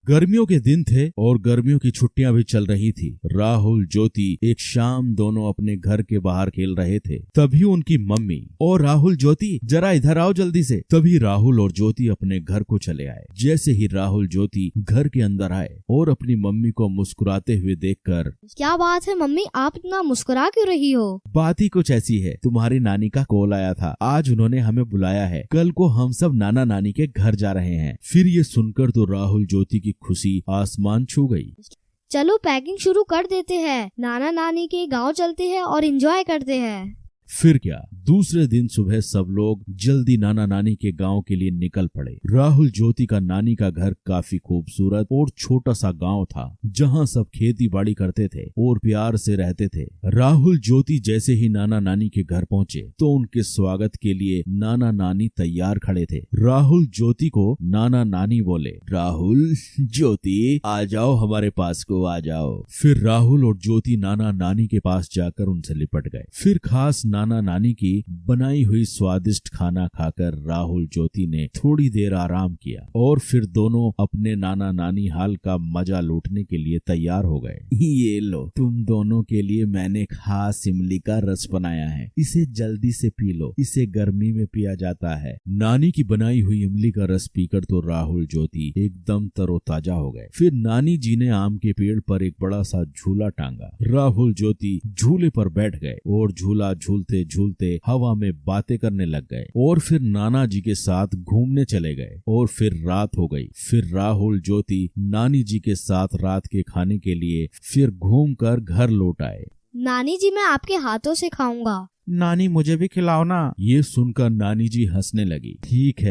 गर्मियों के दिन थे और गर्मियों की छुट्टियां भी चल रही थी। राहुल ज्योति एक शाम दोनों अपने घर के बाहर खेल रहे थे। तभी उनकी मम्मी और राहुल ज्योति जरा इधर आओ जल्दी से। तभी राहुल और ज्योति अपने घर को चले आए। जैसे ही राहुल ज्योति घर के अंदर आए और अपनी मम्मी को मुस्कुराते हुए देखकर, क्या बात है मम्मी, आप इतना मुस्कुरा क्यों रही हो? बात ही कुछ ऐसी है, तुम्हारी नानी का कॉल आया था, आज उन्होंने हमें बुलाया है, कल को हम सब नाना नानी के घर जा रहे हैं। फिर ये सुनकर तो राहुल ज्योति की खुशी आसमान छू गई। चलो पैकिंग शुरू कर देते हैं, नाना नानी के गांव चलते हैं और एंजॉय करते हैं। फिर क्या, दूसरे दिन सुबह सब लोग जल्दी नाना नानी के गांव के लिए निकल पड़े। राहुल ज्योति का नानी का घर काफी खूबसूरत और छोटा सा गांव था, जहां सब खेती बाड़ी करते थे और प्यार से रहते थे। राहुल ज्योति जैसे ही नाना नानी के घर पहुंचे तो उनके स्वागत के लिए नाना नानी तैयार खड़े थे। राहुल ज्योति को नाना नानी बोले, राहुल ज्योति आ जाओ, हमारे पास को आ जाओ। फिर राहुल और ज्योति नाना नानी के पास जाकर उनसे लिपट गए। फिर खास नाना नानी की बनाई हुई स्वादिष्ट खाना खाकर राहुल ज्योति ने थोड़ी देर आराम किया और फिर दोनों अपने नाना नानी हाल का मजा लूटने के लिए तैयार हो गए। ये लो, तुम दोनों के लिए मैंने खास इमली का रस बनाया है, इसे जल्दी से पी लो, इसे गर्मी में पिया जाता है। नानी की बनाई हुई इमली का रस पीकर तो राहुल ज्योति एकदम तरोताजा हो गए। फिर नानी जी ने आम के पेड़ पर एक बड़ा सा झूला टांगा। राहुल ज्योति झूले पर बैठ गए और झूला झूलते झूलते हवा में बातें करने लग गए और फिर नाना जी के साथ घूमने चले गए और फिर रात हो गई। फिर राहुल ज्योति नानी जी के साथ रात के खाने के लिए फिर घूमकर घर लौट आए। नानी जी, मैं आपके हाथों से खाऊंगा। नानी मुझे भी खिलाओ ना। ये सुनकर नानी जी हंसने लगी। ठीक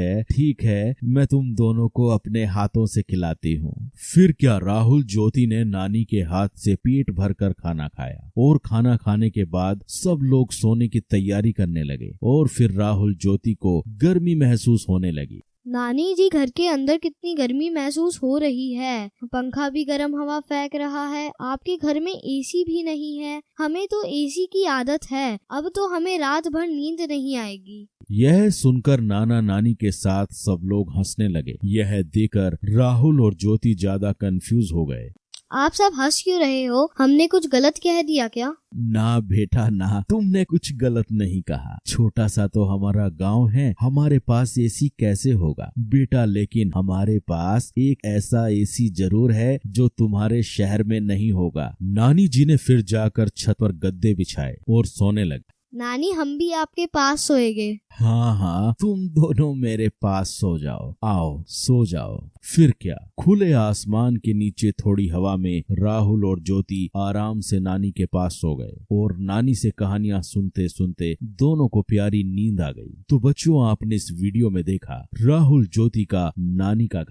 है, मैं तुम दोनों को अपने हाथों से खिलाती हूँ। फिर क्या, राहुल ज्योति ने नानी के हाथ से पेट भरकर खाना खाया और खाना खाने के बाद सब लोग सोने की तैयारी करने लगे और फिर राहुल ज्योति को गर्मी महसूस होने लगी। नानी जी, घर के अंदर कितनी गर्मी महसूस हो रही है, पंखा भी गर्म हवा फेंक रहा है, आपके घर में एसी भी नहीं है। हमें तो एसी की आदत है, अब तो हमें रात भर नींद नहीं आएगी। यह सुनकर नाना नानी के साथ सब लोग हंसने लगे। यह देखकर राहुल और ज्योति ज्यादा कंफ्यूज हो गए। आप सब हंस क्यों रहे हो? हमने कुछ गलत कह दिया क्या? ना बेटा ना, तुमने कुछ गलत नहीं कहा। छोटा सा तो हमारा गांव है, हमारे पास एसी कैसे होगा बेटा, लेकिन हमारे पास एक ऐसा एसी जरूर है जो तुम्हारे शहर में नहीं होगा। नानी जी ने फिर जाकर छत पर गद्दे बिछाए और सोने लगे। नानी, हम भी आपके पास सोएंगे। हाँ, तुम दोनों मेरे पास सो जाओ, आओ सो जाओ। फिर क्या, खुले आसमान के नीचे थोड़ी हवा में राहुल और ज्योति आराम से नानी के पास सो गए और नानी से कहानियां सुनते सुनते दोनों को प्यारी नींद आ गई। तो बच्चों, आपने इस वीडियो में देखा राहुल ज्योति का नानी का घर।